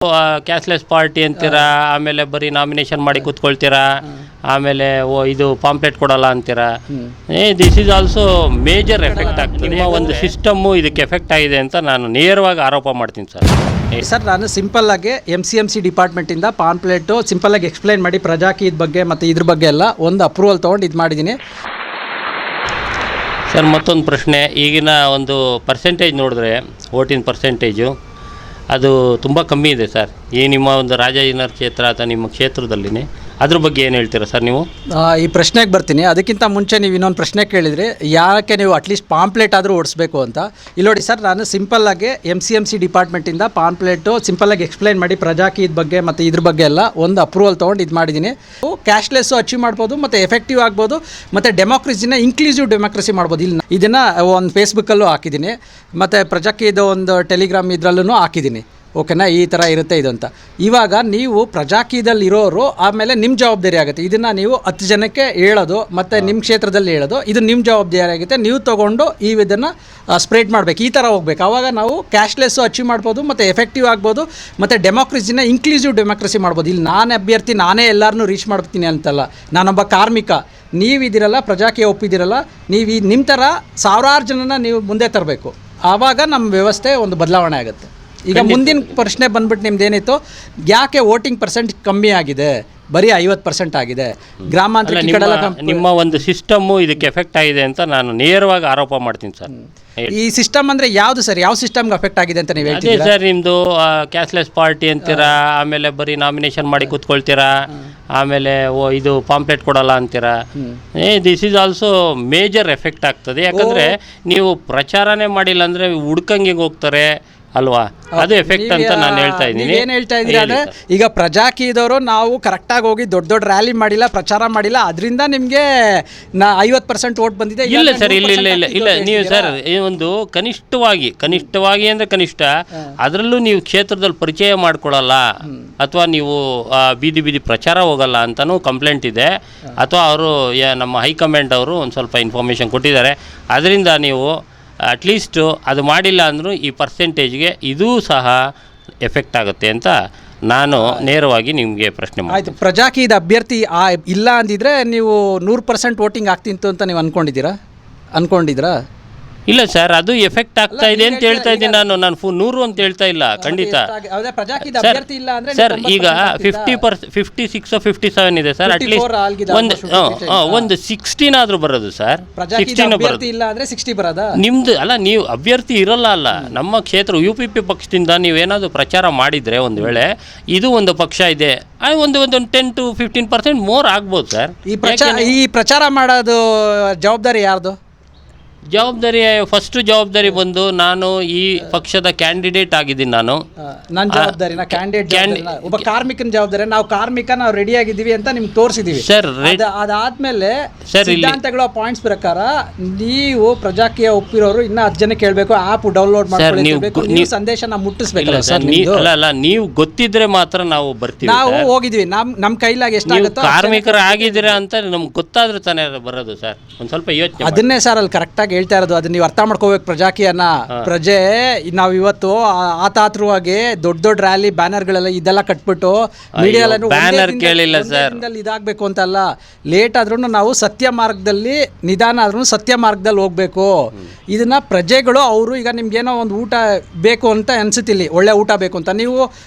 Cashless party ಅಂತೀರಾ, ಆಮೇಲೆ ಬರೀ ನಾಮಿನೇಷನ್ ಮಾಡಿ ಕೂತ್ಕೊಳ್ತೀರಾ, ಆಮೇಲೆ ಇದು ಪಾಂಪ್ಲೆಟ್ ಕೊಡಲ್ಲ ಅಂತೀರಾ. This is also major effect ಆಗ್ತದೆ. ನಿಮ್ಮ ಒಂದು ಸಿಸ್ಟಮ್ಮು ಇದಕ್ಕೆ ಎಫೆಕ್ಟ್ ಆಗಿದೆ ಅಂತ ನಾನು ನೇರವಾಗಿ ಆರೋಪ ಮಾಡ್ತೀನಿ ಸರ್. ನಾನು ಸಿಂಪಲ್ಲಾಗಿ MCMC ಡಿಪಾರ್ಟ್ಮೆಂಟಿಂದ ಪಾಂಪ್ಲೆಟು ಸಿಂಪಲ್ಲಾಗಿ ಎಕ್ಸ್ಪ್ಲೈನ್ ಮಾಡಿ ಪ್ರಜಾಕೀಯದ ಬಗ್ಗೆ ಮತ್ತು ಇದ್ರ ಬಗ್ಗೆ ಎಲ್ಲ ಒಂದು ಅಪ್ರೂವಲ್ ತೊಗೊಂಡು ಇದು ಮಾಡಿದ್ದೀನಿ ಸರ್. ಮತ್ತೊಂದು ಪ್ರಶ್ನೆ, ಈಗಿನ ಒಂದು ಪರ್ಸೆಂಟೇಜ್ ನೋಡಿದ್ರೆ ವೋಟಿನ ಪರ್ಸೆಂಟೇಜು ಅದು ತುಂಬ ಕಮ್ಮಿ ಇದೆ ಸರ್. ಈ ನಿಮ್ಮ ಒಂದು ರಾಜಾಜಿನಗರ ಕ್ಷೇತ್ರ ಅಥವಾ ನಿಮ್ಮ ಕ್ಷೇತ್ರದಲ್ಲಿನೇ ಅದ್ರ ಬಗ್ಗೆ ಏನು ಹೇಳ್ತೀರಾ ಸರ್ ನೀವು? ಈ ಪ್ರಶ್ನೆಗೆ ಬರ್ತೀನಿ. ಅದಕ್ಕಿಂತ ಮುಂಚೆ ನೀವು ಇನ್ನೊಂದು ಪ್ರಶ್ನೆ ಕೇಳಿದ್ರಿ, ಯಾಕೆ ನೀವು ಅಟ್ಲೀಸ್ಟ್ ಪಾಂಪ್ಲೆಟ್ ಆದರೂ ಓಡಿಸ್ಬೇಕು ಅಂತ. ಇಲ್ಲಿ ನೋಡಿ ಸರ್, ನಾನು ಸಿಂಪಲ್ಲಾಗಿ MCMC ಡಿಪಾರ್ಟ್ಮೆಂಟಿಂದ ಪಾಂಪ್ಲೆಟು ಸಿಂಪಲ್ಲಾಗಿ ಎಕ್ಸ್ಪ್ಲೈನ್ ಮಾಡಿ ಪ್ರಜಾಕೀಯದ ಬಗ್ಗೆ ಮತ್ತು ಇದ್ರ ಬಗ್ಗೆ ಎಲ್ಲ ಒಂದು ಅಪ್ರೂವಲ್ ತೊಗೊಂಡು ಇದು ಮಾಡಿದ್ದೀನಿ. ಕ್ಯಾಶ್ಲೆಸ್ಸು ಅಚೀವ್ ಮಾಡ್ಬೋದು ಮತ್ತು ಎಫೆಕ್ಟಿವ್ ಆಗ್ಬೋದು ಮತ್ತು ಡೆಮೋಕ್ರಸಿನ ಇನ್ಕ್ಲೂಸಿವ್ ಡೆಮೋಕ್ರಸಿ ಮಾಡ್ಬೋದು. ಇಲ್ಲಿ ಇದನ್ನು ಒಂದು ಫೇಸ್ಬುಕ್ಕಲ್ಲೂ ಹಾಕಿದ್ದೀನಿ ಮತ್ತು ಪ್ರಜಾಕೀಯದ ಒಂದು ಟೆಲಿಗ್ರಾಮ್ ಇದರಲ್ಲೂ ಹಾಕಿದ್ದೀನಿ. ಓಕೆನಾ, ಈ ಥರ ಇರುತ್ತೆ ಇದು ಅಂತ. ಇವಾಗ ನೀವು ಪ್ರಜಾಕೀಯದಲ್ಲಿ ಇರೋರು ಆಮೇಲೆ ನಿಮ್ಮ ಜವಾಬ್ದಾರಿ ಆಗುತ್ತೆ. ಇದನ್ನು ನೀವು 10 ಜನಕ್ಕೆ ಹೇಳೋದು ಮತ್ತು ನಿಮ್ಮ ಕ್ಷೇತ್ರದಲ್ಲಿ ಹೇಳೋದು, ಇದು ನಿಮ್ಮ ಜವಾಬ್ದಾರಿ ಆಗುತ್ತೆ. ನೀವು ತೊಗೊಂಡು ಇದನ್ನು ಸ್ಪ್ರೆಡ್ ಮಾಡಬೇಕು, ಈ ಥರ ಹೋಗ್ಬೇಕು. ಆವಾಗ ನಾವು ಕ್ಯಾಶ್ಲೆಸ್ಸು ಅಚೀವ್ ಮಾಡ್ಬೋದು ಮತ್ತು ಎಫೆಕ್ಟಿವ್ ಆಗ್ಬೋದು ಮತ್ತು ಡೆಮೋಕ್ರಸಿನ ಇನ್ಕ್ಲೂಸಿವ್ ಡೆಮೋಕ್ರಸಿ ಮಾಡ್ಬೋದು. ಇಲ್ಲಿ ನಾನು ಅಭ್ಯರ್ಥಿ, ನಾನೇ ಎಲ್ಲರನ್ನೂ ರೀಚ್ ಮಾಡ್ತೀನಿ ಅಂತಲ್ಲ. ನಾನೊಬ್ಬ ಕಾರ್ಮಿಕ, ನೀವಿದ್ದೀರಲ್ಲ, ಪ್ರಜಾಕೀಯ ಒಪ್ಪಿದ್ದೀರಲ್ಲ, ನೀವು ನಿಮ್ಮ ಥರ ಸಾವಿರಾರು ಜನನ ನೀವು ಮುಂದೆ ತರಬೇಕು. ಆವಾಗ ನಮ್ಮ ವ್ಯವಸ್ಥೆ ಒಂದು ಬದಲಾವಣೆ ಆಗುತ್ತೆ. ಈಗ ಮುಂದಿನ ಪ್ರಶ್ನೆ ಬಂದ್ಬಿಟ್ಟು ನಿಮ್ದೇನಿತ್ತು, ಯಾಕೆ ವೋಟಿಂಗ್ ಪರ್ಸೆಂಟ್ ಕಮ್ಮಿ ಆಗಿದೆ, ಬರೀ 50% ಆಗಿದೆ ಗ್ರಾಮಾಂತರ ಕಡೆ. ನಿಮ್ಮ ಒಂದು ಸಿಸ್ಟಮ್ಮು ಇದಕ್ಕೆ ಎಫೆಕ್ಟ್ ಆಗಿದೆ ಅಂತ ನಾನು ನೇರವಾಗಿ ಆರೋಪ ಮಾಡ್ತೀನಿ ಸರ್. ಈ ಸಿಸ್ಟಮ್ ಅಂದರೆ ಯಾವುದು ಸರ್? ಯಾವ ಸಿಸ್ಟಮ್ಗೆ ಅಫೆಕ್ಟ್ ಆಗಿದೆ ಅಂತ ನೀವು ಹೇಳ್ತೀರಾ? ಅದೇ ಸರ್, ನಿಮ್ಮದು ಕ್ಯಾಶ್ಲೆಸ್ ಪಾರ್ಟಿ ಅಂತೀರಾ, ಆಮೇಲೆ ಬರೀ ನಾಮಿನೇಷನ್ ಮಾಡಿ ಕೂತ್ಕೊಳ್ತೀರಾ, ಆಮೇಲೆ ಇದು ಪಾಂಪ್ಲೆಟ್ ಕೊಡಲ್ಲ ಅಂತೀರಾ. This is also major effect ಆಗ್ತದೆ. ಯಾಕಂದರೆ ನೀವು ಪ್ರಚಾರನೇ ಮಾಡಿಲ್ಲ ಅಂದರೆ ಹುಡ್ಕಂಗಿಗೆ ಹೋಗ್ತಾರೆ ಅಲ್ವಾ, ಅದು ಎಫೆಕ್ಟ್ ಅಂತ ನಾನು ಹೇಳ್ತಾ ಇದ್ದೀನಿ. ಏನು ಹೇಳ್ತಾ ಇದ್ದೀರಿ ಅಂದರೆ, ಈಗ ಪ್ರಜಾಕೀಯದವರು ನಾವು ಕರೆಕ್ಟಾಗಿ ಹೋಗಿ ದೊಡ್ಡ ರ್ಯಾಲಿ ಮಾಡಿಲ್ಲ, ಪ್ರಚಾರ ಮಾಡಿಲ್ಲ, ಅದರಿಂದ ನಿಮಗೆ 50% ವೋಟ್ ಬಂದಿದೆ. ಇಲ್ಲ ಸರ್, ಇಲ್ಲ ನೀವು ಸರ್ ಒಂದು ಕನಿಷ್ಠವಾಗಿ ಅಂದರೆ ಕನಿಷ್ಠ ಅದರಲ್ಲೂ ನೀವು ಕ್ಷೇತ್ರದಲ್ಲಿ ಪರಿಚಯ ಮಾಡ್ಕೊಳ್ಳಲ್ಲ ಅಥವಾ ನೀವು ಬೀದಿ ಪ್ರಚಾರ ಹೋಗಲ್ಲ ಅಂತಲೂ ಕಂಪ್ಲೇಂಟ್ ಇದೆ. ಅಥವಾ ಅವರು ನಮ್ಮ ಹೈಕಮಾಂಡ್ ಅವರು ಒಂದು ಸ್ವಲ್ಪ ಇನ್ಫಾರ್ಮೇಷನ್ ಕೊಟ್ಟಿದ್ದಾರೆ. ಅದರಿಂದ ನೀವು ಅಟ್ಲೀಸ್ಟು ಅದು ಮಾಡಿಲ್ಲ ಅಂದರೂ ಈ ಪರ್ಸೆಂಟೇಜ್ಗೆ ಇದೂ ಸಹ ಎಫೆಕ್ಟ್ ಆಗುತ್ತೆ ಅಂತ ನಾನು ನೇರವಾಗಿ ನಿಮಗೆ ಪ್ರಶ್ನೆ ಮಾಡಿ. ಆಯಿತು, ಪ್ರಜಾಕೀಯದ ಅಭ್ಯರ್ಥಿ ಇಲ್ಲ ಅಂದಿದ್ರೆ ನೀವು 100% ವೋಟಿಂಗ್ ಆಗ್ತಿತ್ತು ಅಂತ ನೀವು ಅಂದ್ಕೊಂಡಿದ್ದೀರಾ? ಇಲ್ಲ ಸರ್, ಅದು ಎಫೆಕ್ಟ್ ಆಗ್ತಾ ಇದೆ ಅಂತ ಹೇಳ್ತಾ ಇದ್ದೀನಿ ನಾನು 100 ಅಂತ ಹೇಳ್ತಾ ಇಲ್ಲ, ಖಂಡಿತ ಸರ್. ಈಗ 56 57 ಇದೆ ಸರ್, ಅಟ್ಲೀಸ್ಟ್ ಒಂದು 16 ಆದರೂ ಬರೋದು ಸರ್. 16 ಬರೋದು ನಿಮ್ದು ಅಲ್ಲ, ನೀವು ಅಭ್ಯರ್ಥಿ ಇರಲ್ಲ ಅಲ್ಲ. ನಮ್ಮ ಕ್ಷೇತ್ರ UPP ಪಕ್ಷದಿಂದ ನೀವೇನಾದರೂ ಪ್ರಚಾರ ಮಾಡಿದರೆ ಒಂದು ವೇಳೆ ಇದು ಒಂದು ಪಕ್ಷ ಇದೆ, ಒಂದು 10 to 15% ಮೋರ್ ಆಗ್ಬೋದು ಸರ್. ಈ ಪ್ರಚಾರ ಮಾಡೋದು ಜವಾಬ್ದಾರಿ ಯಾರ್ದು? ಫಸ್ಟ್ ಜವಾಬ್ದಾರಿ ಬಂದು ನಾನು ಈ ಪಕ್ಷದ ಕ್ಯಾಂಡಿಡೇಟ್ ಆಗಿದ್ದೀನಿ. ನನ್ನ ಜವಾಬ್ದಾರಿನ ಕ್ಯಾಂಡಿಡೇಟ್ ಒಬ್ಬ ಕಾರ್ಮಿಕನ ಜವಾಬ್ದಾರಿ. ನಾವು ನಾವು ರೆಡಿ ಆಗಿದ್ದೀವಿ ಅಂತ ನಿಮ್ಗೆ ತೋರಿಸಿದೀವಿ ಸರ್. ಅದಾದ್ಮೇಲೆ ಸಿದ್ಧಾಂತಗಳ ಪಾಯಿಂಟ್ಸ್ ಪ್ರಕಾರ ನೀವು ಪ್ರಜಾಕೀಯ ಒಪ್ಪಿರೋರು ಇನ್ನ 10 ಜನಕ್ಕೆ ಹೇಳ್ಬೇಕು, ಆಪ್ ಡೌನ್ಲೋಡ್ ಮಾಡಬೇಕು, ನೀವು ಸಂದೇಶನ ಮುಟ್ಟಿಸ್ಬೇಕಲ್ಲ ಸರ್. ಅಲ್ಲ, ನೀವು ಗೊತ್ತಿದ್ರೆ ಮಾತ್ರ ನಾವು ಬರ್ತೀವಿ. ನಾವು ಹೋಗಿದ್ವಿ, ನಮ್ಮ ಕೈಲಾಗಿ ಎಷ್ಟಾಗುತ್ತೋ. ಕಾರ್ಮಿಕರು ಆಗಿದ್ದೀರಾ ಅಂತ ನಮ್ಗೆ ಗೊತ್ತಾದ್ರೆ ತಾನೇ ಬರೋದು ಸರ್. ಒಂದು ಸ್ವಲ್ಪ ಯೋಚನೆ ಅದನ್ನೇ ಸರ್ ಅಲ್ಲಿ ಕರೆಕ್ಟಾಗಿ ಹೇಳ್ತಾ ಇರೋದು. ಅದನ್ನ ನೀವು ಅರ್ಥ ಮಾಡ್ಕೋಬೇಕು. ಪ್ರಜಾಕೀಯನ ಪ್ರಜೆ ನಾವು ಇವತ್ತು ಆತಾತ್ರವಾಗಿ ದೊಡ್ಡ ರ್ಯಾಲಿ ಬ್ಯಾನರ್ಗಳೆಲ್ಲ ಇದೆಲ್ಲ ಕಟ್ಬಿಟ್ಟು ಮೀಡಿಯಾ ಇದಾಗಬೇಕು ಅಂತಲ್ಲ. ಲೇಟ್ ಆದ್ರೂ ನಾವು ಸತ್ಯ ಮಾರ್ಗದಲ್ಲಿ, ನಿಧಾನ ಆದ್ರೂ ಸತ್ಯ ಮಾರ್ಗದಲ್ಲಿ ಹೋಗ್ಬೇಕು. ಇದನ್ನ ಪ್ರಜೆಗಳು ಅವರು ಈಗ ನಿಮ್ಗೇನೋ ಒಂದು ಊಟ ಬೇಕು ಅಂತ ಅನ್ಸುತ್ತಿಲ್ಲ, ಒಳ್ಳೆ ಊಟ ಬೇಕು ಅಂತ ನೀವು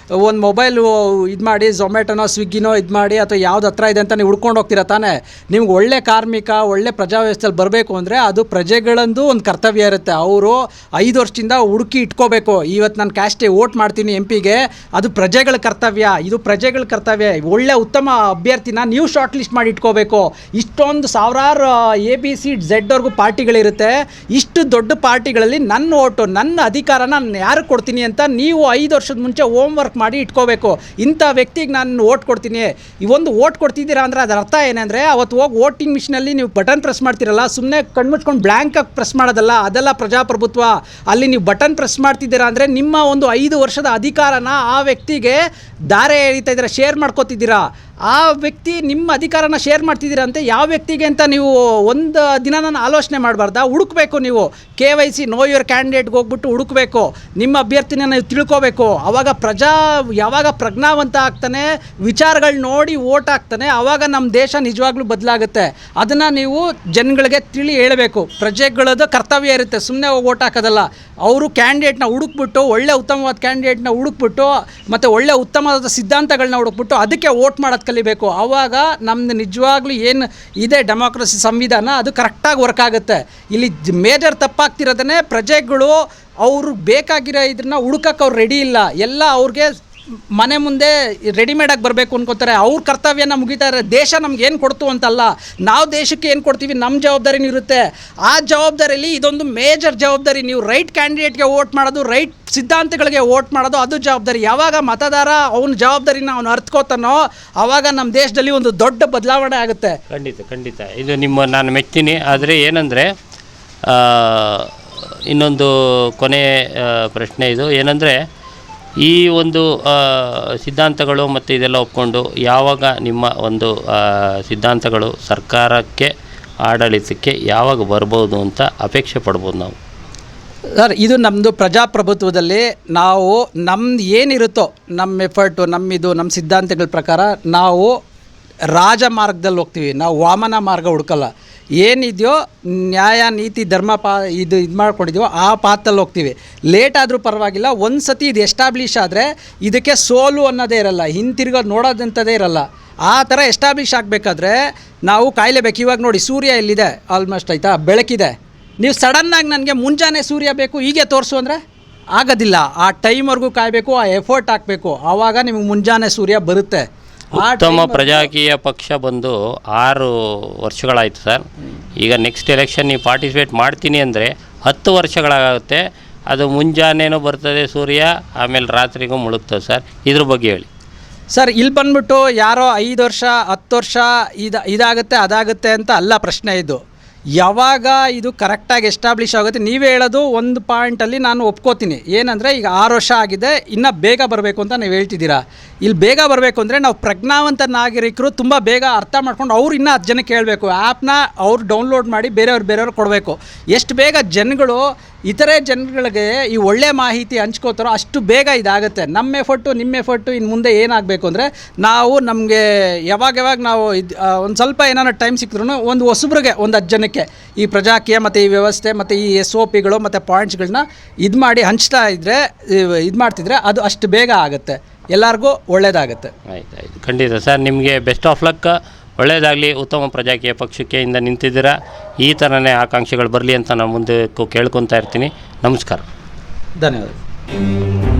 ಒಂದು ಮೊಬೈಲ್ ಇದು ಮಾಡಿ ಝೊಮ್ಯಾಟೊನೋ ಸ್ವಿಗ್ಗಿನೋ ಇದು ಮಾಡಿ ಅಥವಾ ಯಾವ್ದು ಹತ್ರ ಇದೆ ಅಂತ ನೀವು ಹುಡ್ಕೊಂಡು ಹೋಗ್ತೀರಾ ತಾನೇ. ನಿಮ್ಗೆ ಒಳ್ಳೆ ಕಾರ್ಮಿಕ, ಒಳ್ಳೆ ಪ್ರಜಾವ್ಯವಸ್ಥೆಯಲ್ಲಿ ಬರಬೇಕು ಅಂದರೆ ಅದು ಪ್ರಜೆಗಳಂದು ಒಂದು ಕರ್ತವ್ಯ ಇರುತ್ತೆ. ಅವರು 5 ವರ್ಷದಿಂದ ಹುಡುಕಿ ಇಟ್ಕೋಬೇಕು. ಇವತ್ತು ನಾನು ಕ್ಯಾಸ್ಟೇ ವೋಟ್ ಮಾಡ್ತೀನಿ MP ಗೆ, ಅದು ಪ್ರಜೆಗಳ ಕರ್ತವ್ಯ. ಇದು ಪ್ರಜೆಗಳ ಕರ್ತವ್ಯ. ಒಳ್ಳೆ ಉತ್ತಮ ಅಭ್ಯರ್ಥಿನ ನೀವು ಶಾರ್ಟ್ ಲಿಸ್ಟ್ ಮಾಡಿ ಇಟ್ಕೋಬೇಕು. ಇಷ್ಟೊಂದು ಸಾವಿರಾರು ABC Z ಪಾರ್ಟಿಗಳಿರುತ್ತೆ. ಇಷ್ಟು ದೊಡ್ಡ ಪಾರ್ಟಿಗಳಲ್ಲಿ ನನ್ನ ಓಟು, ನನ್ನ ಅಧಿಕಾರನ ನಾನು ಯಾರಿಗೆ ಕೊಡ್ತೀನಿ ಅಂತ ನೀವು 5 ವರ್ಷದ ಮುಂಚೆ ಹೋಮ್ ವರ್ಕ್ ಮಾಡಿ ಇಟ್ಕೋಬೇಕು. ಇಂಥ ವ್ಯಕ್ತಿಗೆ ನಾನು ಓಟ್ ಕೊಡ್ತೀನಿ. ಈ ಒಂದು ಓಟ್ ಕೊಡ್ತಿದ್ದೀರಾ ಅಂದರೆ ಅದರ ಅರ್ಥ ಏನಂದರೆ, ಅವತ್ತು ಹೋಗಿ ವೋಟಿಂಗ್ ಮಿಷಿನಲ್ಲಿ ನೀವು ಬಟನ್ ಪ್ರೆಸ್ ಮಾಡ್ತಿರಲ್ಲ, ಸುಮ್ಮನೆ ಕಣ್ಮುಚ್ಕೊಂಡು ಬ್ಲ್ಯಾಂಕಾಗಿ ಪ್ರೆಸ್ ಮಾಡೋದಲ್ಲ, ಅದೆಲ್ಲ ಪ್ರಜಾಪ್ರಭುತ್ವ. ಅಲ್ಲಿ ನೀವು ಬಟನ್ ಪ್ರೆಸ್ ಮಾಡ್ತಿದ್ದೀರಾ ಅಂದರೆ ನಿಮ್ಮ ಒಂದು 5 ವರ್ಷದ ಅಧಿಕಾರನ ಆ ವ್ಯಕ್ತಿಗೆ ದಾರೆ ಎಳಿತಾ ಇದ್ದೀರಾ, ಶೇರ್ ಮಾಡ್ಕೋತಿದ್ದೀರಾ. ಆ ವ್ಯಕ್ತಿ ನಿಮ್ಮ ಅಧಿಕಾರನ ಶೇರ್ ಮಾಡ್ತಿದ್ದೀರಂತೆ ಯಾವ ವ್ಯಕ್ತಿಗೆ ಅಂತ ನೀವು ಒಂದು ದಿನ ನಾನು ಆಲೋಚನೆ ಮಾಡಬಾರ್ದಾ? ಹುಡುಕಬೇಕು ನೀವು. KYC ನೋ ಯುವರ್ ಕ್ಯಾಂಡಿಡೇಟ್ಗೆ ಹೋಗ್ಬಿಟ್ಟು ಹುಡುಕಬೇಕು, ನಿಮ್ಮ ಅಭ್ಯರ್ಥಿನ ನೀವು ತಿಳ್ಕೋಬೇಕು. ಆವಾಗ ಯಾವಾಗ ಪ್ರಜ್ಞಾವಂತ ಆಗ್ತಾನೆ, ವಿಚಾರಗಳು ನೋಡಿ ಓಟ್ ಹಾಕ್ತಾನೆ, ಆವಾಗ ನಮ್ಮ ದೇಶ ನಿಜವಾಗ್ಲೂ ಬದಲಾಗುತ್ತೆ. ಅದನ್ನು ನೀವು ಜನಗಳಿಗೆ ಹೇಳಬೇಕು. ಪ್ರಜೆಗಳದ್ದು ಕರ್ತವ್ಯ ಇರುತ್ತೆ, ಸುಮ್ಮನೆ ಹೋಗಿ ಓಟ್ ಹಾಕೋದಲ್ಲ. ಅವರು ಕ್ಯಾಂಡಿಡೇಟ್ನ ಹುಡುಕ್ಬಿಟ್ಟು, ಒಳ್ಳೆ ಉತ್ತಮವಾದ ಕ್ಯಾಂಡಿಡೇಟ್ನ ಹುಡುಕ್ಬಿಟ್ಟು ಮತ್ತು ಒಳ್ಳೆ ಉತ್ತಮವಾದ ಸಿದ್ಧಾಂತಗಳನ್ನ ಹುಡುಕ್ಬಿಟ್ಟು ಅದಕ್ಕೆ ಓಟ್ ಮಾಡೋದು ಕಲಿಬೇಕು. ಆವಾಗ ನಮ್ಮದು ನಿಜವಾಗ್ಲೂ ಏನು ಇದೆ ಡೆಮಾಕ್ರಸಿ ಸಂವಿಧಾನ, ಅದು ಕರೆಕ್ಟಾಗಿ ವರ್ಕ್ ಆಗುತ್ತೆ. ಇಲ್ಲಿ ಮೇಜರ್ ತಪ್ಪಾಗ್ತಿರೋದನ್ನೇ ಪ್ರಜೆಗಳು ಅವರು ಬೇಕಾಗಿರೋ ಇದನ್ನ ಹುಡುಕಕ್ಕೆ ಅವ್ರು ರೆಡಿ ಇಲ್ಲ. ಎಲ್ಲ ಅವ್ರಿಗೆ ಮನೆ ಮುಂದೆ ರೆಡಿಮೇಡಾಗಿ ಬರಬೇಕು ಅನ್ಕೋತಾರೆ. ಅವ್ರ ಕರ್ತವ್ಯನ ಮುಗಿತಾರೆ. ದೇಶ ನಮ್ಗೆ ಏನು ಕೊಡ್ತು ಅಂತಲ್ಲ, ನಾವು ದೇಶಕ್ಕೆ ಏನು ಕೊಡ್ತೀವಿ ನಮ್ಮ ಜವಾಬ್ದಾರಿನೂ ಇರುತ್ತೆ. ಆ ಜವಾಬ್ದಾರಿಯಲ್ಲಿ ಇದೊಂದು ಮೇಜರ್ ಜವಾಬ್ದಾರಿ. ನೀವು ರೈಟ್ ಕ್ಯಾಂಡಿಡೇಟ್ಗೆ ವೋಟ್ ಮಾಡೋದು, ರೈಟ್ ಸಿದ್ಧಾಂತಗಳಿಗೆ ವೋಟ್ ಮಾಡೋದು, ಅದು ಜವಾಬ್ದಾರಿ. ಯಾವಾಗ ಮತದಾರ ಅವನ ಜವಾಬ್ದಾರಿನ ಅವನು ಅರ್ಥಕೋತಾನೋ ಆವಾಗ ನಮ್ಮ ದೇಶದಲ್ಲಿ ಒಂದು ದೊಡ್ಡ ಬದಲಾವಣೆ ಆಗುತ್ತೆ. ಖಂಡಿತ ಇದು ನಾನು ಮೆಚ್ತೀನಿ. ಆದರೆ ಏನಂದರೆ ಇನ್ನೊಂದು ಕೊನೆ ಪ್ರಶ್ನೆ ಇದು ಏನಂದರೆ, ಈ ಒಂದು ಸಿದ್ಧಾಂತಗಳು ಮತ್ತು ಇದೆಲ್ಲ ಒಪ್ಕೊಂಡು ಯಾವಾಗ ನಿಮ್ಮ ಒಂದು ಸಿದ್ಧಾಂತಗಳು ಸರ್ಕಾರಕ್ಕೆ, ಆಡಳಿತಕ್ಕೆ ಯಾವಾಗ ಬರ್ಬೋದು ಅಂತ ಅಪೇಕ್ಷೆ ಪಡ್ಬೋದು ನಾವು? ಸರ್, ಇದು ನಮ್ಮದು ಪ್ರಜಾಪ್ರಭುತ್ವದಲ್ಲಿ ನಾವು ನಮ್ದು ಏನಿರುತ್ತೋ ನಮ್ಮ ಎಫರ್ಟು, ನಮ್ಮ ಸಿದ್ಧಾಂತಗಳ ಪ್ರಕಾರ ನಾವು ರಾಜಮಾರ್ಗದಲ್ಲಿ ಹೋಗ್ತೀವಿ. ನಾವು ವಾಮನ ಮಾರ್ಗ ಹುಡುಕಲ್ಲ. ಏನಿದೆಯೋ ನ್ಯಾಯ ನೀತಿ ಧರ್ಮ ಇದು ಮಾಡ್ಕೊಂಡಿದ್ದೀವೋ ಆ ಪಾತಲ್ಲಿ ಹೋಗ್ತೀವಿ. ಲೇಟ್ ಆದರೂ ಪರವಾಗಿಲ್ಲ. ಒಂದು ಸತಿ ಇದು ಎಸ್ಟಾಬ್ಲಿಷ್ ಆದರೆ ಇದಕ್ಕೆ ಸೋಲು ಅನ್ನೋದೇ ಇರಲ್ಲ, ಹಿಂತಿರುಗೋದು ನೋಡೋದಂಥದ್ದೇ ಇರಲ್ಲ. ಆ ಥರ ಎಸ್ಟಾಬ್ಲಿಷ್ ಆಗಬೇಕಾದ್ರೆ ನಾವು ಕಾಯಲೇಬೇಕು. ಇವಾಗ ನೋಡಿ, ಸೂರ್ಯ ಎಲ್ಲಿದೆ, ಆಲ್ಮೋಸ್ಟ್ ಆಯಿತಾ, ಬೆಳಕಿದೆ. ನೀವು ಸಡನ್ನಾಗಿ ನನಗೆ ಮುಂಜಾನೆ ಸೂರ್ಯ ಬೇಕು ಹೀಗೆ ತೋರಿಸು ಅಂದರೆ ಆಗೋದಿಲ್ಲ. ಆ ಟೈಮ್ವರೆಗೂ ಕಾಯಬೇಕು, ಆ ಎಫರ್ಟ್ ಹಾಕಬೇಕು. ಆವಾಗ ನಿಮಗೆ ಮುಂಜಾನೆ ಸೂರ್ಯ ಬರುತ್ತೆ. ಉತ್ತಮ ಪ್ರಜಾಕೀಯ ಪಕ್ಷ ಬಂದು 6 ವರ್ಷಗಳಾಯಿತು ಸರ್. ಈಗ ನೆಕ್ಸ್ಟ್ ಎಲೆಕ್ಷನ್ ನೀವು ಪಾರ್ಟಿಸಿಪೇಟ್ ಮಾಡ್ತೀನಿ ಅಂದರೆ 10 ವರ್ಷಗಳಾಗುತ್ತೆ. ಅದು ಮುಂಜಾನೆನೂ ಬರ್ತದೆ ಸೂರ್ಯ, ಆಮೇಲೆ ರಾತ್ರಿಗೂ ಮುಳುಗ್ತದೆ ಸರ್. ಇದ್ರ ಬಗ್ಗೆ ಹೇಳಿ ಸರ್. ಇಲ್ಲಿ ಬಂದ್ಬಿಟ್ಟು ಯಾರೋ 5 ವರ್ಷ 10 ವರ್ಷ ಇದಾಗುತ್ತೆ ಅದಾಗುತ್ತೆ ಅಂತ ಅಲ್ಲ ಪ್ರಶ್ನೆ. ಇದು ಯಾವಾಗ ಇದು ಕರೆಕ್ಟಾಗಿ ಎಸ್ಟಾಬ್ಲಿಷ್ ಆಗುತ್ತೆ. ನೀವೇ ಹೇಳೋದು ಒಂದು ಪಾಯಿಂಟಲ್ಲಿ ನಾನು ಒಪ್ಕೋತೀನಿ. ಏನಂದರೆ ಈಗ 6 ವರ್ಷ ಆಗಿದೆ, ಇನ್ನೂ ಬೇಗ ಬರಬೇಕು ಅಂತ ನೀವು ಹೇಳ್ತಿದ್ದೀರಾ. ಇಲ್ಲಿ ಬೇಗ ಬರಬೇಕು ಅಂದರೆ ನಾವು ಪ್ರಜ್ಞಾವಂತ ನಾಗರಿಕರು ತುಂಬ ಬೇಗ ಅರ್ಥ ಮಾಡ್ಕೊಂಡು ಅವ್ರು ಇನ್ನೂ 10 ಜನಕ್ಕೆ ಹೇಳಬೇಕು. ಆ್ಯಪ್ನ ಅವ್ರು ಡೌನ್ಲೋಡ್ ಮಾಡಿ ಬೇರೆಯವ್ರು ಕೊಡಬೇಕು. ಎಷ್ಟು ಬೇಗ ಜನಗಳು ಇತರೆ ಜನಗಳಿಗೆ ಈ ಒಳ್ಳೆ ಮಾಹಿತಿ ಹಂಚ್ಕೋತಾರೋ ಅಷ್ಟು ಬೇಗ ಇದಾಗುತ್ತೆ. ನಮ್ಮ ಎಫರ್ಟು ನಿಮ್ಮ ಎಫರ್ಟು ಇನ್ನು ಮುಂದೆ ಏನಾಗಬೇಕು ಅಂದರೆ, ನಾವು ನಮಗೆ ಯಾವಾಗ ನಾವು ಒಂದು ಸ್ವಲ್ಪ ಏನಾರು ಟೈಮ್ ಸಿಕ್ಕಿದ್ರೂ ಒಂದು ಹೊಸಬ್ರಿಗೆ ಒಂದು 10 ಜನಕ್ಕೆ ಈ ಪ್ರಜಾಕೀಯ ಮತ್ತು ಈ ವ್ಯವಸ್ಥೆ ಮತ್ತು ಈ SOPಗಳು ಮತ್ತು ಪಾಯಿಂಟ್ಸ್ಗಳನ್ನ ಇದು ಮಾಡಿ ಹಂಚ್ತಾ ಇದ್ದರೆ, ಇದು ಮಾಡ್ತಿದ್ರೆ ಅದು ಅಷ್ಟು ಬೇಗ ಆಗುತ್ತೆ, ಎಲ್ಲರಿಗೂ ಒಳ್ಳೆಯದಾಗುತ್ತೆ. ಆಯ್ತು ಖಂಡಿತ ಸರ್. ನಿಮಗೆ ಬೆಸ್ಟ್ ಆಫ್ ಲಕ್, ಒಳ್ಳೆಯದಾಗಲಿ. ಉತ್ತಮ ಪ್ರಜಾಕೀಯ ಪಕ್ಷಕ್ಕೆ ಇಂದ ನಿಂತಿದ್ದೀರಾ. ಈ ಥರನೇ ಆಕಾಂಕ್ಷೆಗಳು ಬರಲಿ ಅಂತ ನಾನು ಮುಂದೆ ಕೇಳ್ಕೊತಾ ಇರ್ತೀನಿ. ನಮಸ್ಕಾರ. ಧನ್ಯವಾದ.